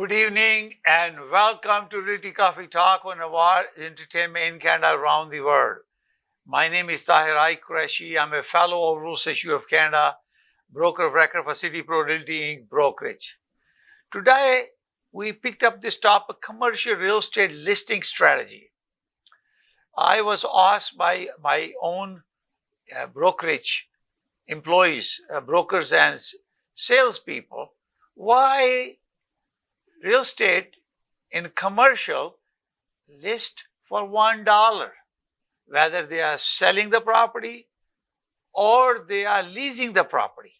Good evening and welcome to Realty Coffee Talk on Awaz Entertainment in Canada around the world. My name is Tahir Qureshi. I'm a fellow of Rules Issue of Canada, broker of record for City Pro Realty Inc. brokerage. Today, we picked up this topic, commercial real estate listing strategy. I was asked by my own brokerage employees, brokers and salespeople, why real estate in commercial list for $1, whether they are selling the property or they are leasing the property.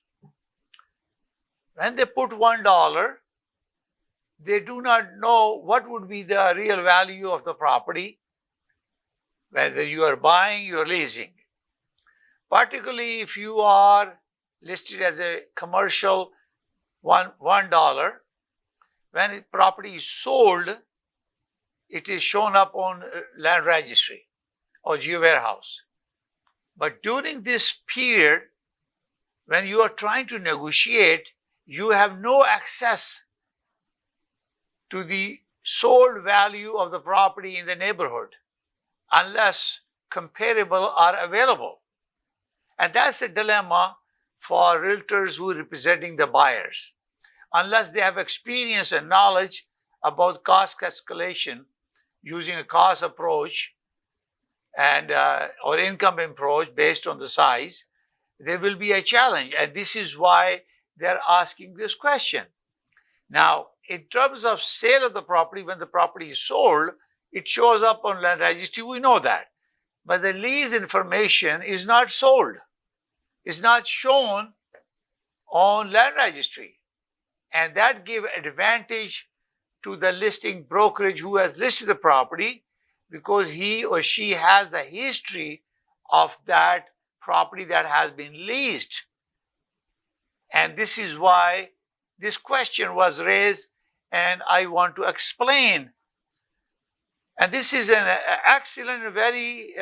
When they put $1, they do not know what would be the real value of the property, whether you are buying or leasing. Particularly if you are listed as a commercial $1, when a property is sold, it is shown up on land registry or geo warehouse. But during this period, when you are trying to negotiate, you have no access to the sold value of the property in the neighborhood unless comparable are available. And that's the dilemma for realtors who are representing the buyers. Unless they have experience and knowledge about cost escalation using a cost approach and or income approach based on the size, there will be a challenge. And this is why they're asking this question. Now, in terms of sale of the property, when the property is sold, it shows up on land registry, we know that. But the lease information is not sold. It's not shown on land registry. And that gives advantage to the listing brokerage who has listed the property because he or she has the history of that property that has been leased. And this is why this question was raised, and I want to explain. And this is an excellent, very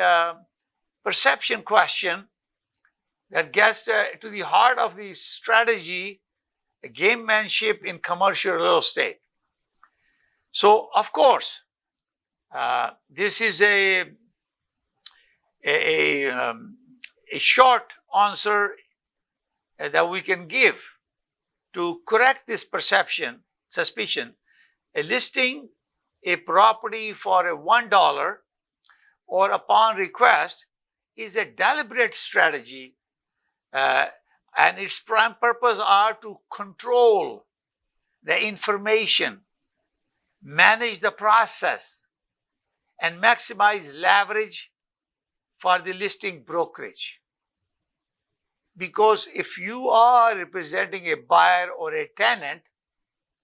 perception question that gets to the heart of the strategy, gamemanship in commercial real estate. So, of course, this is a short answer that we can give to correct this suspicion. A listing a property for a $1 or upon request is a deliberate strategy, and its prime purpose are to control the information, manage the process, and maximize leverage for the listing brokerage. Because if you are representing a buyer or a tenant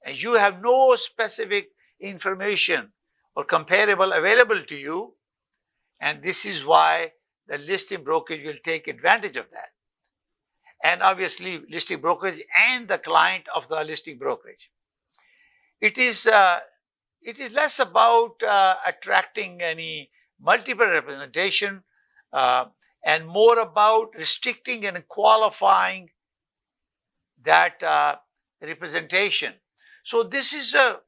and you have no specific information or comparable available to you, and this is why the listing brokerage will take advantage of that. And obviously listing brokerage and the client of the listing brokerage. It is less about attracting any multiple representation and more about restricting and qualifying that representation. So this is a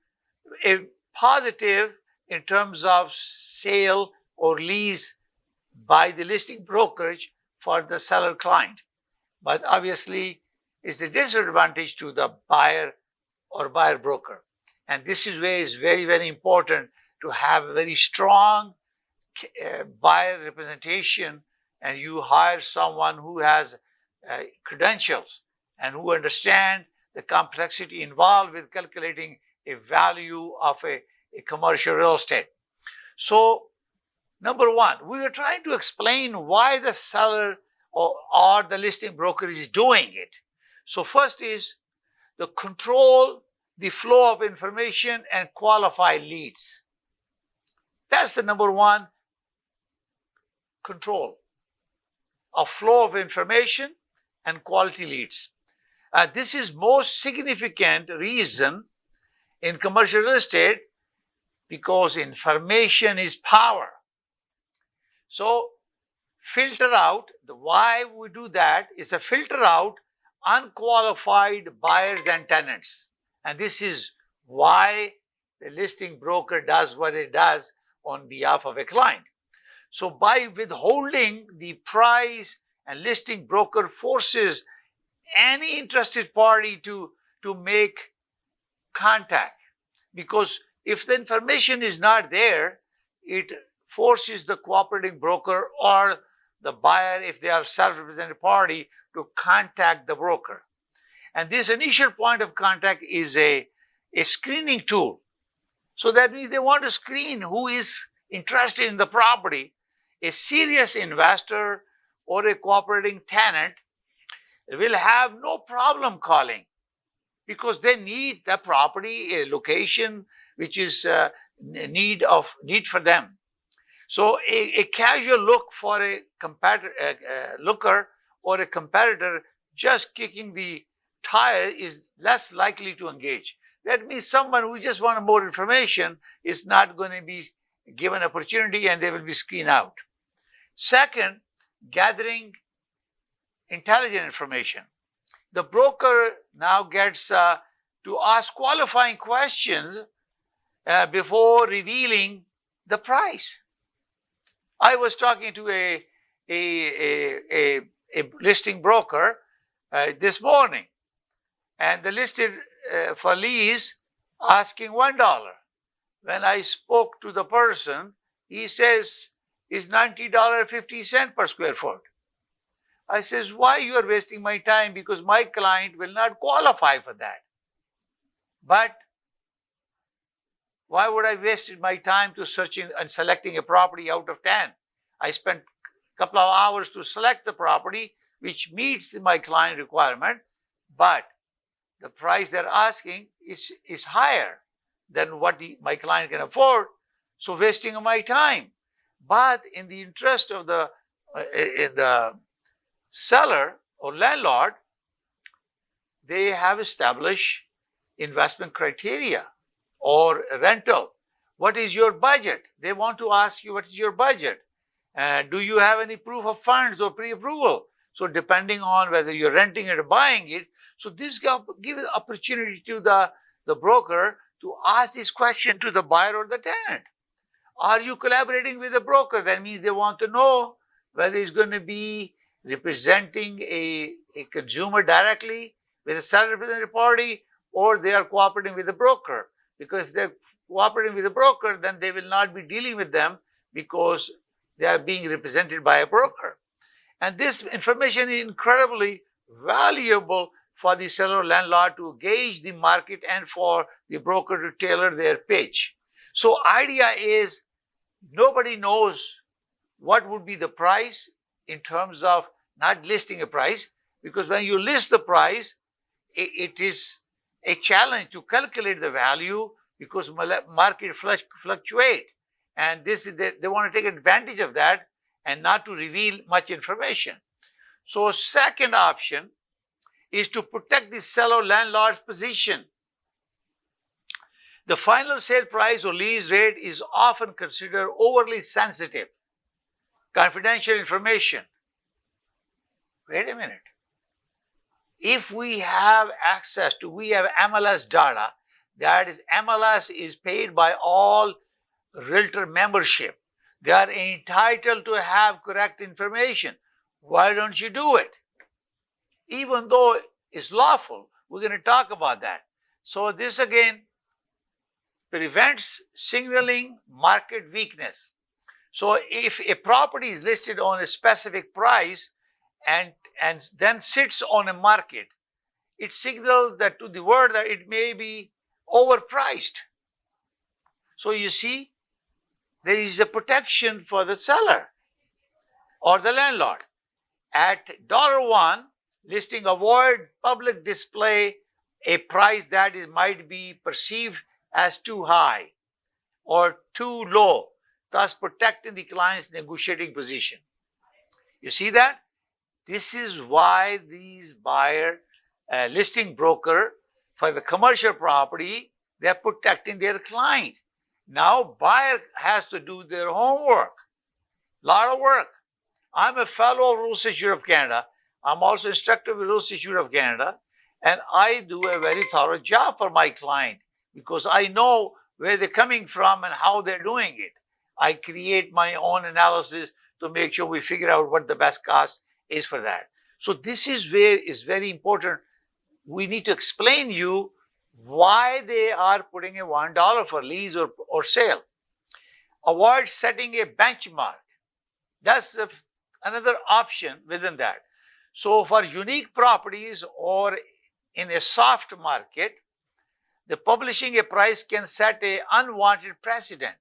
positive in terms of sale or lease by the listing brokerage for the seller client. But obviously, it's a disadvantage to the buyer or buyer broker. And this is where it's very, very important to have a very strong buyer representation, and you hire someone who has credentials and who understand the complexity involved with calculating a value of a commercial real estate. So, number one, we are trying to explain why the seller or the listing broker is doing it. So first is the control the flow of information and qualify leads. That's the number one, control of flow of information and quality leads. This is most significant reason in commercial real estate because information is power. So filter out, the why we do that is to filter out unqualified buyers and tenants. And this is why the listing broker does what it does on behalf of a client. So by withholding the price, and listing broker forces any interested party to make contact, because if the information is not there, it forces the cooperating broker or the buyer, if they are self-represented party, to contact the broker. And this initial point of contact is a screening tool. So that means they want to screen who is interested in the property. A serious investor or a cooperating tenant will have no problem calling, because they need the property, a location which is need for them. So a casual look for a competitor, looker or a competitor just kicking the tire is less likely to engage. That means someone who just wants more information is not going to be given opportunity, and they will be screened out. Second, gathering intelligent information. The broker now gets to ask qualifying questions before revealing the price. I was talking to a listing broker this morning, and they listed for lease asking $1. When I spoke to the person, he says it's $90.50 per square foot. I says, why you are wasting my time? Because my client will not qualify for that. But why would I waste my time to searching and selecting a property out of 10? I spent a couple of hours to select the property which meets my client requirement, but the price they're asking is higher than what my client can afford, so wasting of my time. But in the interest of the seller or landlord, they have established investment criteria or rental. What is your budget? They want to ask you, what is your budget? Do you have any proof of funds or pre-approval? So depending on whether you're renting it or buying it, so this gives opportunity to the broker to ask this question to the buyer or the tenant. Are you collaborating with the broker? That means they want to know whether it's going to be representing a consumer directly with a self-represented party, or they are cooperating with the broker. Because if they're cooperating with the broker, then they will not be dealing with them because they are being represented by a broker. And this information is incredibly valuable for the seller landlord to gauge the market and for the broker to tailor their pitch. So idea is, nobody knows what would be the price in terms of not listing a price, because when you list the price, it is a challenge to calculate the value, because market fluctuate, and they want to take advantage of that and not to reveal much information. So second option is to protect the seller landlord's position. The final sale price or lease rate is often considered overly sensitive, confidential information. Wait a minute. If we have access to, we have MLS data, that is, MLS is paid by all realtor membership. They are entitled to have correct information. Why don't you do it? Even though it's lawful, we're going to talk about that. So this again prevents signaling market weakness. So if a property is listed on a specific price and then sits on a market, it signals that to the world that it may be overpriced. So you see, there is a protection for the seller or the landlord. At $1, listing avoid public display a price that might be perceived as too high or too low, thus protecting the client's negotiating position. You see that? This is why these buyer listing broker for the commercial property, they're protecting their client. Now buyer has to do their homework, lot of work. I'm a fellow of Realty Institute of Canada. I'm also instructor with Realty Institute of Canada, and I do a very thorough job for my client, because I know where they're coming from and how they're doing it. I create my own analysis to make sure we figure out what the best cost is for that. So this is where it's very important. We need to explain you why they are putting a $1 for lease or sale. Avoid setting a benchmark. That's another option within that. So for unique properties or in a soft market, the publishing a price can set a unwanted precedent.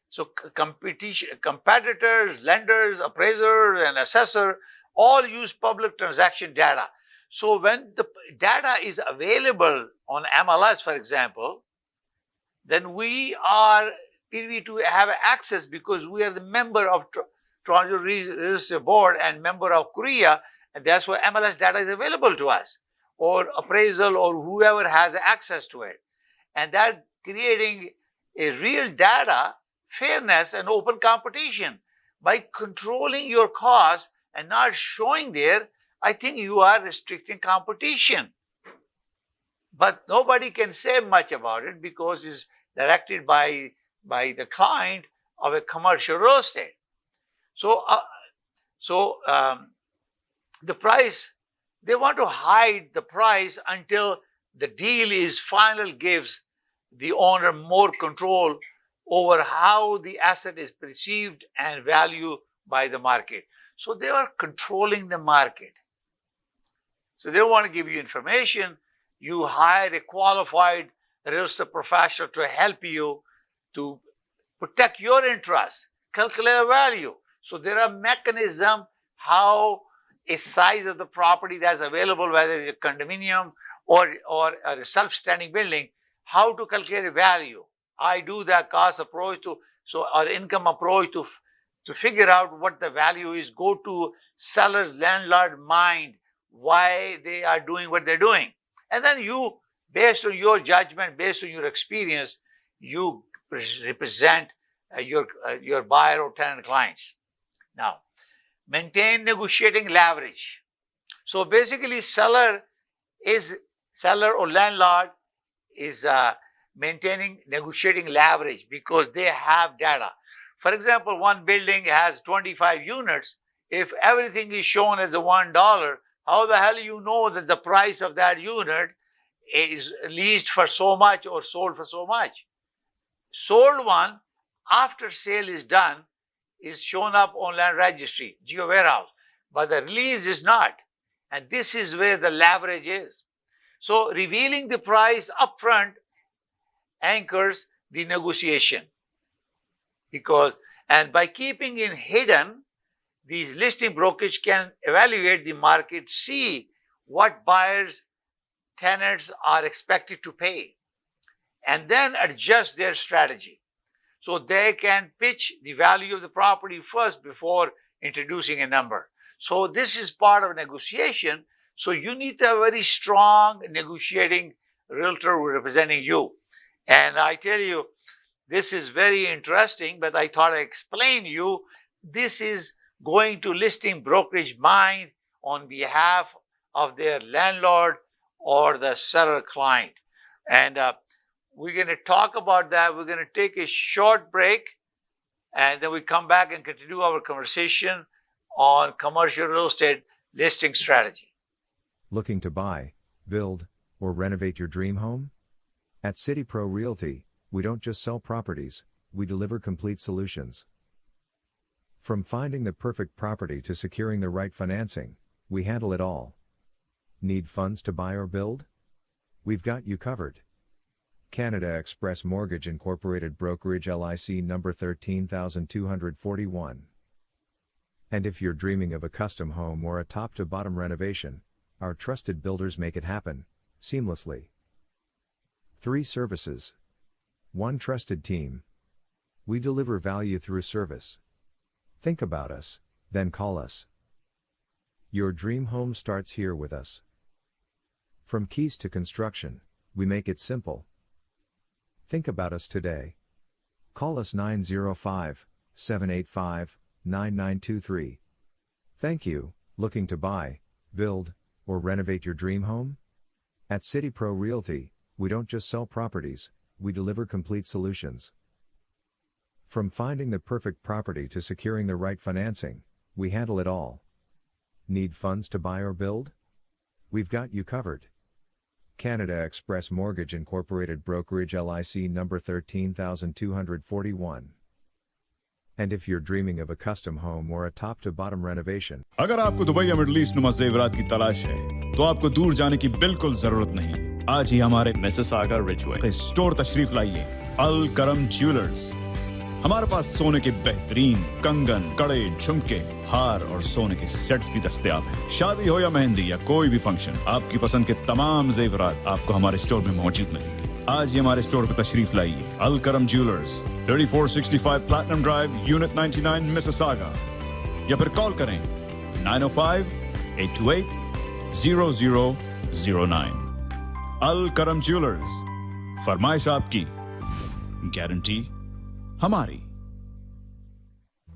So competitors, lenders, appraisers, and assessor all use public transaction data. So when the data is available on MLS, for example, then we are privy to have access because we are the member of Toronto Real Estate Board and member of Korea, and that's why MLS data is available to us, or appraisal, or whoever has access to it. And that creating a real data, fairness, and open competition. By controlling your costs and not showing there, I think you are restricting competition. But nobody can say much about it because it's directed by the client of a commercial real estate. So, the price, they want to hide the price until the deal is final, gives the owner more control over how the asset is perceived and valued by the market. So they are controlling the market. So they don't want to give you information. You hire a qualified real estate professional to help you to protect your interest, calculate value. So there are mechanisms how a size of the property that's available, whether it's a condominium or a self-standing building, how to calculate a value. I do that cost approach or income approach to figure out what the value is, go to seller's landlord mind, why they are doing what they're doing. And then you, based on your judgment, based on your experience, you represent your buyer or tenant clients. Now, maintain negotiating leverage. So basically, seller or landlord is maintaining negotiating leverage because they have data. For example, one building has 25 units. If everything is shown as a $1, how the hell you know that the price of that unit is leased for so much or sold for so much? Sold one, after sale is done, is shown up on land registry, geo warehouse, but the release is not. And this is where the leverage is. So revealing the price upfront anchors the negotiation. And by keeping it hidden, the listing brokerage can evaluate the market, see what buyers, tenants are expected to pay, and then adjust their strategy. So they can pitch the value of the property first before introducing a number. So this is part of negotiation. So you need to have a very strong negotiating realtor representing you. And I tell you, this is very interesting, but I thought I'd explain you. This is going to listing brokerage mind on behalf of their landlord or the seller client. And we're going to talk about that. We're going to take a short break, and then we come back and continue our conversation on commercial real estate listing strategy. Looking to buy, build, or renovate your dream home? At CityPro Realty, we don't just sell properties, we deliver complete solutions. From finding the perfect property to securing the right financing, we handle it all. Need funds to buy or build? We've got you covered. Canada Express Mortgage Incorporated Brokerage LIC number 13241. And if you're dreaming of a custom home or a top-to-bottom renovation, our trusted builders make it happen, seamlessly. 3 services. 1 trusted team. We deliver value through service. Think about us, then call us. Your dream home starts here with us. From keys to construction, we make it simple. Think about us today. Call us 905-785-9923. Thank you. Looking to buy, build, or renovate your dream home? At CityPro Realty, We don't just sell properties, we deliver complete solutions. From finding the perfect property to securing the right financing, we handle it all. Need funds to buy or build? We've got you covered. Canada Express Mortgage Incorporated Brokerage LIC number 13241. And if you're dreaming of a custom home or a top-to-bottom renovation, अगर आपको Dubai या middle east नुमा ज़ेवरात की तलाश है, तो आपको दूर जाने की बिल्कुल जरूरत नहीं। आज ही हमारे मिसिसागा रिजवे स्टोर तशरीफ लाइए। अल करम ज्वेलर्स। हमारे पास सोने के बेहतरीन कंगन, कड़े, झुमके, हार और सोने के सेट्स भी दस्तयाब हैं। शादी हो या मेहंदी या कोई भी फंक्शन, आपकी पसंद के तमाम ज़ेवरात आपको हमारे स्टोर में मौजूद मिलेंगे। आज ही हमारे स्टोर पर तशरीफ लाइए। अल करम jewellers, 3465 platinum drive, unit 99, Mississauga, या फिर कॉल करें 905-828-0009। अल करम ज्वेलर्स, फरमाइश आपकी, गारंटी हमारी।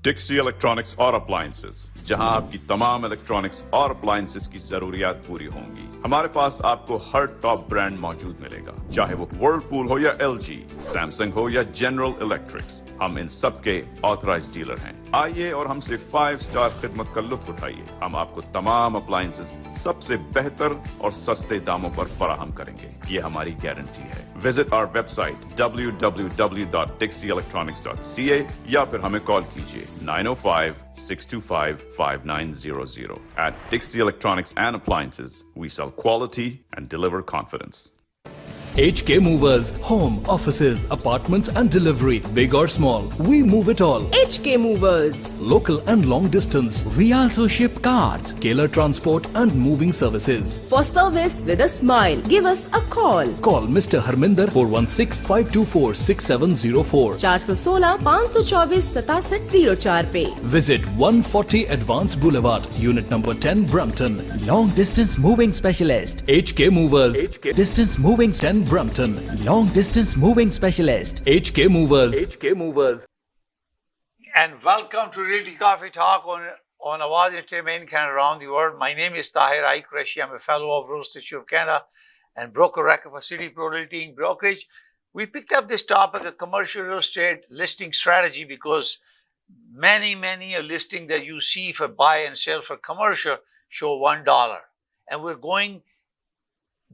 डिक्सी इलेक्ट्रॉनिक्स और अप्लायंसेस, जहां आपकी तमाम इलेक्ट्रॉनिक्स और अप्लायंसेस की जरूरियात पूरी होंगी। हमारे पास आपको हर टॉप ब्रांड मौजूद मिलेगा, चाहे वो वर्लपूल हो या एलजी, सैमसंग हो या जनरल इलेक्ट्रिक्स। हम इन सब के ऑथराइज्ड डीलर हैं। आइए और हमसे 5 स्टार खिदमत का लुत्फ उठाइए। हम आपको तमाम अप्लायंसेस सबसे बेहतर और सस्ते दामों पर फराहम करेंगे, ये हमारी गारंटी है। विजिट आवर वेबसाइट www.dixieelectronics.ca या फिर हमें कॉल कीजिए 905-625-5900. At Dixie Electronics and Appliances, we sell quality and deliver confidence. HK Movers, home, offices, apartments and delivery, big or small, we move it all. HK Movers. Local and long distance, We also ship cars. Tailor transport and moving services. For service with a smile, give us a call. Call Mr. Harminder 416-524-6704. 416-524-6704 पे. Visit 140 Advance Boulevard, Unit number 10, Brampton. Long distance moving specialist. HK Movers. Distance moving 10 Brampton. long distance moving specialist. HK Movers. HK Movers. And welcome to Realty Coffee Talk on Awaz Ent in Canada around the world. My name is Tahir Qureshi. I'm a fellow of Realty of Canada and broker record for City Pro Realty Brokerage. We picked up this topic of commercial real estate listing strategy because many listings that you see for buy and sell for commercial show $1. And we're going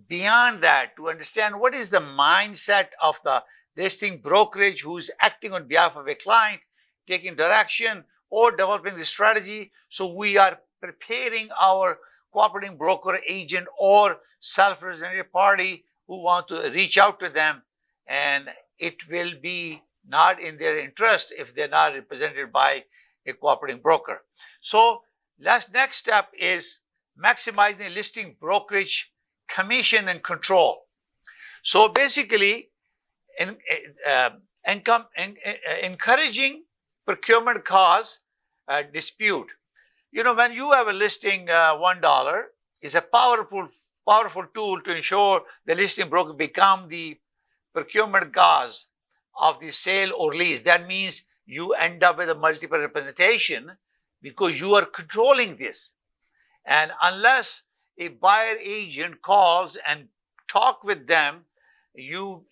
beyond that to understand what is the mindset of the listing brokerage who's acting on behalf of a client, taking direction or developing the strategy. So we are preparing our cooperating broker agent or self-representative party who want to reach out to them, and it will be not in their interest if they're not represented by a cooperating broker. So next step is maximizing the listing brokerage commission and control. So basically, encouraging procurement cause dispute. You know, when you have a listing $1, is a powerful tool to ensure the listing broker become the procurement cause of the sale or lease. That means you end up with a multiple representation because you are controlling this. And unless a buyer agent calls and talk with them, you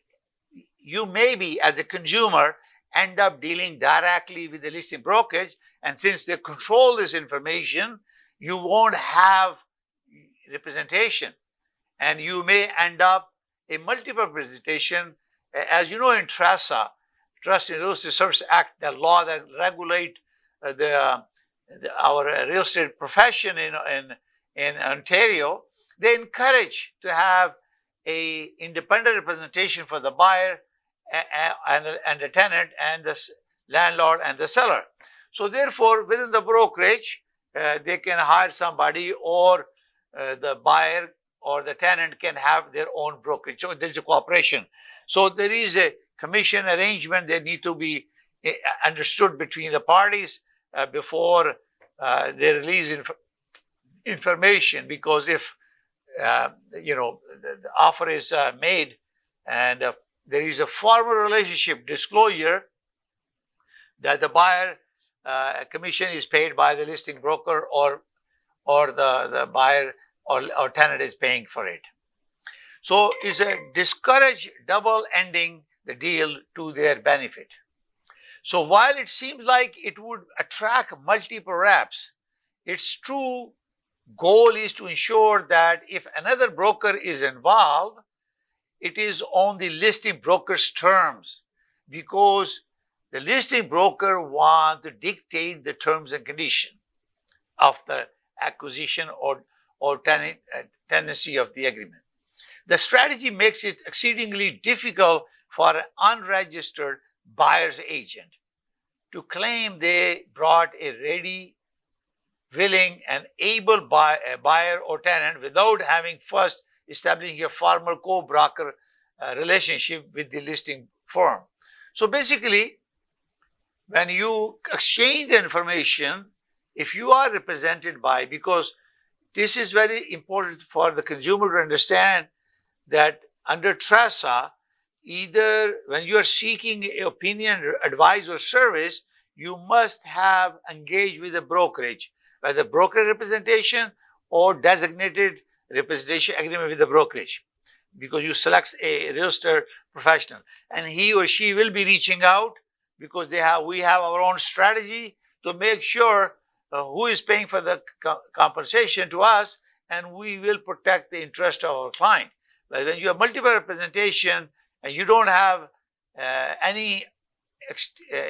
maybe as a consumer end up dealing directly with the listing brokerage, and since they control this information, you won't have representation, and you may end up a multiple representation. As you know, in TRESA, Trust in Real Estate Service Act, the law that regulate our real estate profession in Ontario, they encourage to have a independent representation for the buyer and the tenant and the landlord and the seller. So therefore, within the brokerage, they can hire somebody, or the buyer or the tenant can have their own brokerage. So there's a cooperation. So there is a commission arrangement that need to be understood between the parties before they release information, because if the offer is made and there is a formal relationship disclosure that the buyer commission is paid by the listing broker, or the buyer or tenant is paying for it. So it's a discourage double ending the deal to their benefit. So while it seems like it would attract multiple reps, its true goal is to ensure that if another broker is involved, it is on the listing broker's terms, because the listing broker wants to dictate the terms and conditions of the acquisition or tenancy of the agreement. The strategy makes it exceedingly difficult for an unregistered buyer's agent to claim they brought a ready, willing, and able buyer or tenant without having first establishing a formal co-broker relationship with the listing firm. So basically, when you exchange the information, if you are represented by, because this is very important for the consumer to understand that under TRESA, either when you are seeking opinion, advice, or service, you must have engaged with a brokerage, whether broker representation or designated representation agreement with the brokerage, because you select a real estate professional, and he or she will be reaching out, because we have our own strategy to make sure who is paying for the compensation to us, and we will protect the interest of our client. But when you have multiple representation and you don't have any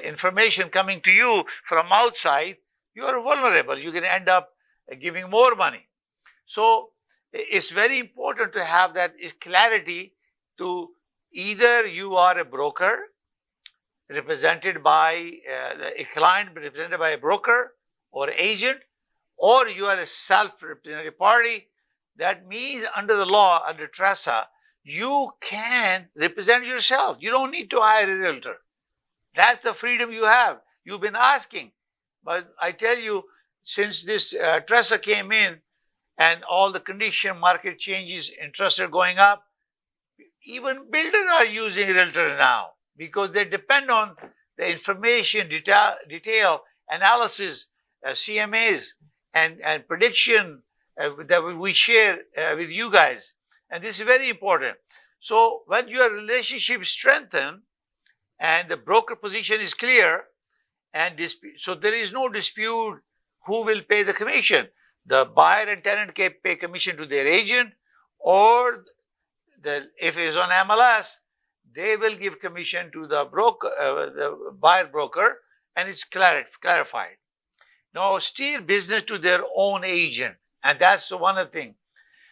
information coming to you from outside, you are vulnerable. You can end up giving more money. So it's very important to have that clarity, to either you are a broker represented by a client represented by a broker or agent, or you are a self-represented party. That means under the law, under TRESA, you can represent yourself. You don't need to hire a realtor. That's the freedom you have. You've been asking. But I tell you, since this TRESA came in and all the condition market changes, interest are going up, even builders are using realtor now, because they depend on the information, detail analysis, CMAs, and prediction that we share with you guys. And this is very important. So when your relationship is strengthened and the broker position is clear, and so there is no dispute who will pay the commission. The buyer and tenant can pay commission to their agent, or if it's on MLS, they will give commission to the broker, the buyer broker, and it's clarified. Now steer business to their own agent, and that's one of the things.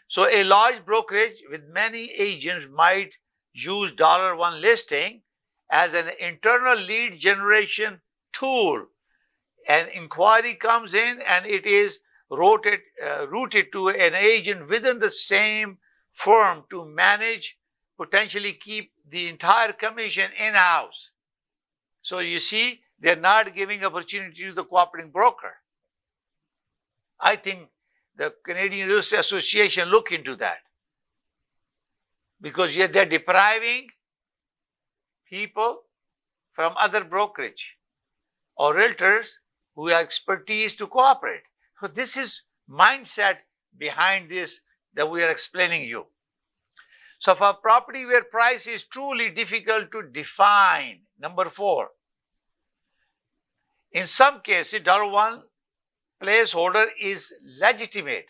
So a large brokerage with many agents might use $1 listing as an internal lead generation tool. An inquiry comes in and it is routed to an agent within the same firm to manage, potentially keep the entire commission in-house. So you see, they're not giving opportunity to the cooperating broker. I think the Canadian Real Estate Association look into that, because they're depriving people from other brokerage or realtors who have expertise to cooperate. So this is mindset behind this that we are explaining you. So for a property where price is truly difficult to define, number 4, in some cases, $1 placeholder is legitimate,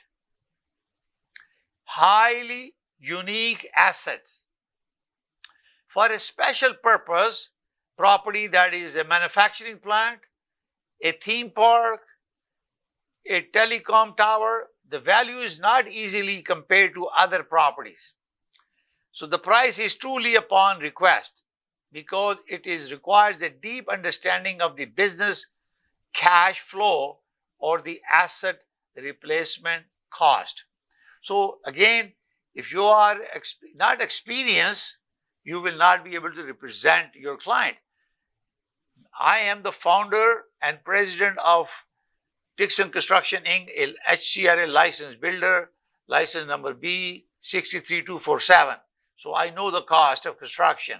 highly unique assets for a special purpose property, that is a manufacturing plant, a theme park, a telecom tower. The value is not easily compared to other properties. So the price is truly upon request, because it requires a deep understanding of the business cash flow or the asset replacement cost. So again, if you are not experienced, you will not be able to represent your client. I am the founder and president of Dixon Construction Inc., a HCRA licensed builder, license number B63247. So I know the cost of construction.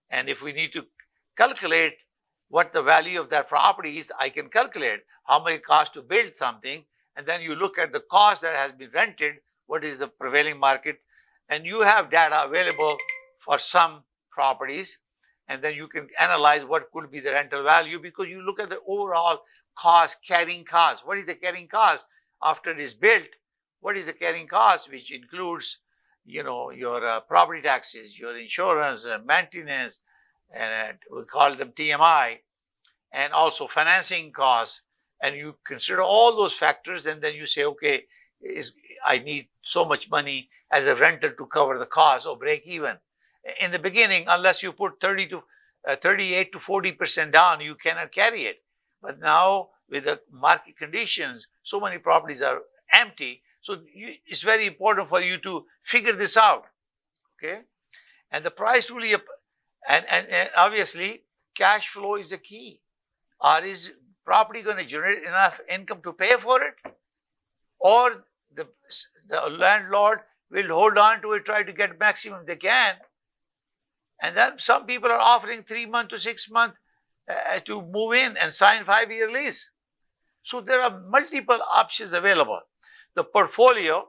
And if we need to calculate what the value of that property is, I can calculate how much it costs to build something. And then you look at the cost that has been rented, what is the prevailing market and you have data available for some properties, and then you can analyze what could be the rental value, because you look at the overall cost, carrying cost. What is the carrying cost after it is built? What is the carrying cost, which includes, your property taxes, your insurance, maintenance, and we call them TMI, and also financing costs. And you consider all those factors, and then you say, okay, I need so much money as a renter to cover the cost or break even. In the beginning, unless you put 38 to 40% down, you cannot carry it. But now with the market conditions, so many properties are empty. So it's very important for you to figure this out. Okay. And the price really, and obviously cash flow is the key. Or is property going to generate enough income to pay for it? Or the landlord will hold on to it, try to get maximum they can. And then some people are offering 3 months to 6 months to move in and sign 5-year lease. So there are multiple options available. The portfolio,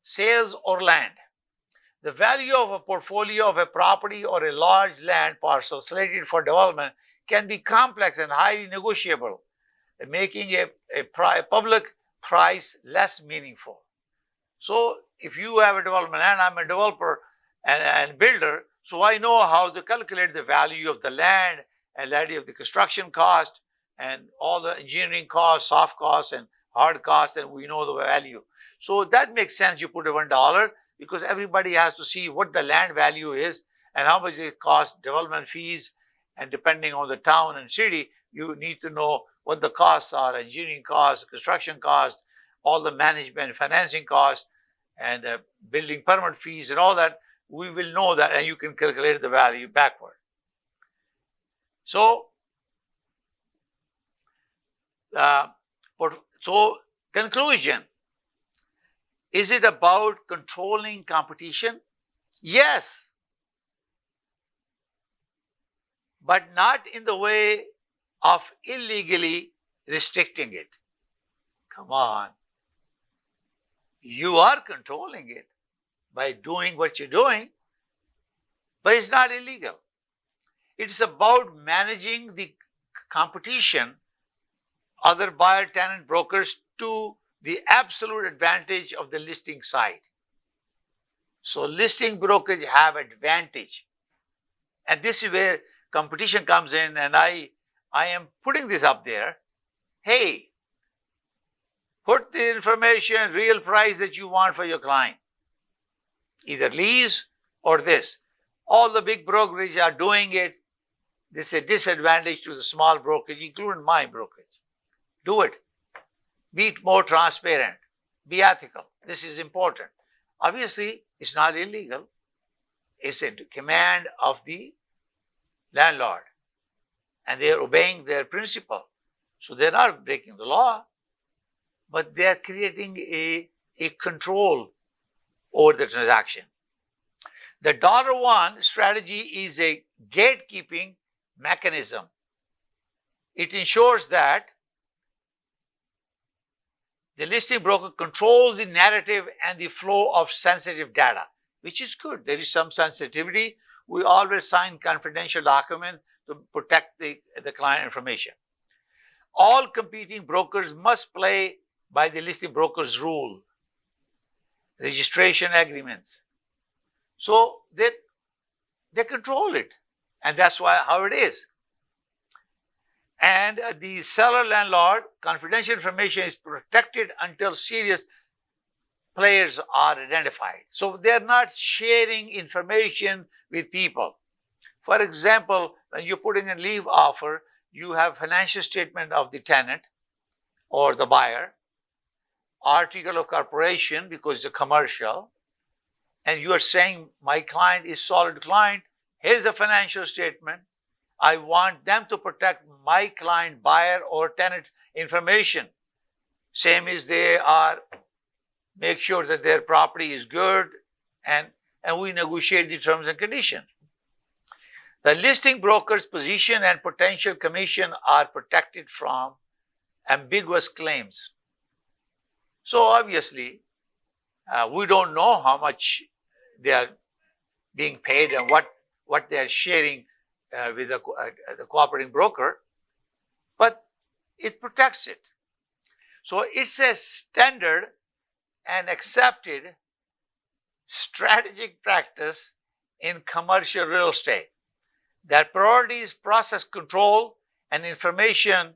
sales or land. The value of a portfolio of a property or a large land parcel slated for development can be complex and highly negotiable, making a public price less meaningful. So if you have a development land, I'm a developer and builder, so I know how to calculate the value of the land and value of the construction cost and all the engineering costs, soft costs and hard costs, and we know the value. So that makes sense. You put a $1 because everybody has to see what the land value is and how much it costs, development fees, and depending on the town and city, you need to know what the costs are, engineering costs, construction costs, all the management, financing costs, and building permit fees and all that. We will know that, and you can calculate the value backward. So, conclusion. Is it about controlling competition? Yes. But not in the way of illegally restricting it. Come on. You are controlling it by doing what you're doing, but it's not illegal. It's about managing the competition, other buyer, tenant, brokers, to the absolute advantage of the listing side. So listing brokers have advantage. And this is where competition comes in, and I am putting this up there. Hey, put the information, real price that you want for your client. Either lease or this. All the big brokerages are doing it. This is a disadvantage to the small brokerage, including my brokerage. Do it. Be more transparent. Be ethical. This is important. Obviously, it's not illegal. It's a command of the landlord. And they are obeying their principle. So they're not breaking the law, but they are creating a control over the transaction. The $1 strategy is a gatekeeping mechanism. It ensures that the listing broker controls the narrative and the flow of sensitive data, which is good. There is some sensitivity. We always sign confidential documents to protect the client information. All competing brokers must play by the listing broker's rule, registration agreements. So they control it, and that's how it is. And the seller landlord confidential information is protected until serious players are identified. So they're not sharing information with people. For example, when you're putting a leave offer, you have financial statement of the tenant or the buyer, article of corporation because it's a commercial, and you are saying my client is solid client. Here's the financial statement. I want them to protect my client, buyer or tenant information. Same as they are, make sure that their property is good, and we negotiate the terms and conditions. The listing broker's position and potential commission are protected from ambiguous claims. So obviously, we don't know how much they are being paid and what they are sharing with the cooperating broker, but it protects it. So it's a standard and accepted strategic practice in commercial real estate that priorities process control and information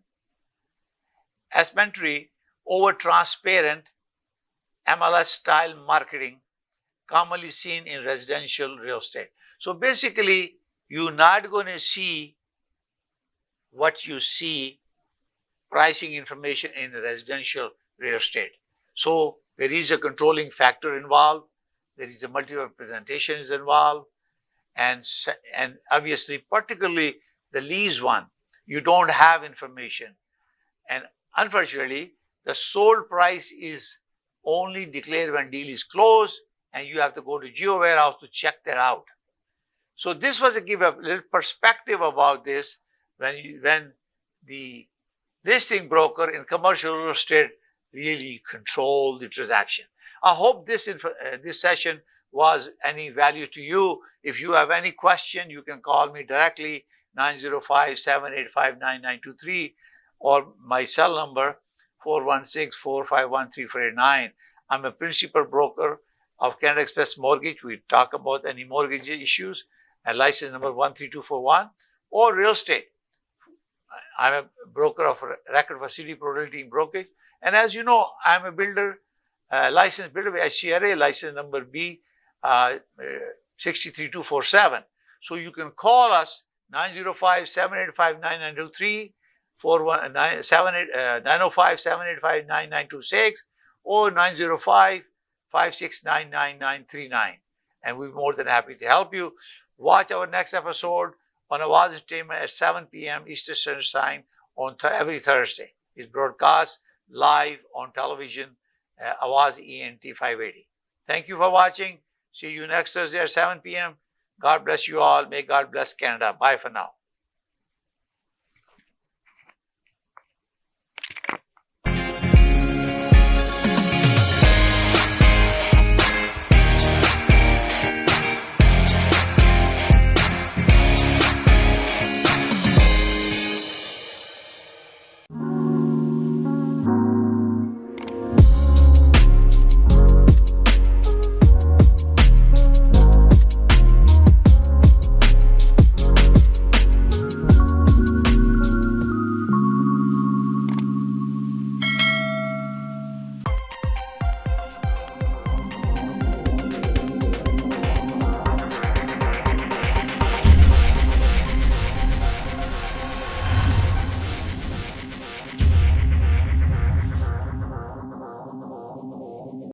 asymmetry over transparent MLS style marketing commonly seen in residential real estate. So basically, you're not going to see what you see pricing information in residential real estate. So there is a controlling factor involved. There is a multiple presentations involved. And obviously, particularly the lease one, you don't have information. And unfortunately, the sold price is only declared when deal is closed, and you have to go to Geo Warehouse to check that out. So this was to give a little perspective about this when the listing broker in commercial real estate really control the transaction. I hope this session was any value to you. If you have any question, you can call me directly, 905-785-9923, or my cell number, 416-451-3489. I'm a principal broker of Canada Express Mortgage. We talk about any mortgage issues, and license number 13241, or real estate. I'm a broker of record for City Pro Realty Brokerage. And as you know, I'm a builder, licensed builder with HCRA, license number B 63247. So you can call us 905-785-9923, 905-785-9926, or 905-569-9939. And we're more than happy to help you. Watch our next episode on Awaz Entertainment at 7 p.m. Eastern Standard Time on every Thursday. It's broadcast live on television, Awaz Ent 580. Thank you for watching. See you next Thursday at 7 p.m. God bless you all. May God bless Canada. Bye for now.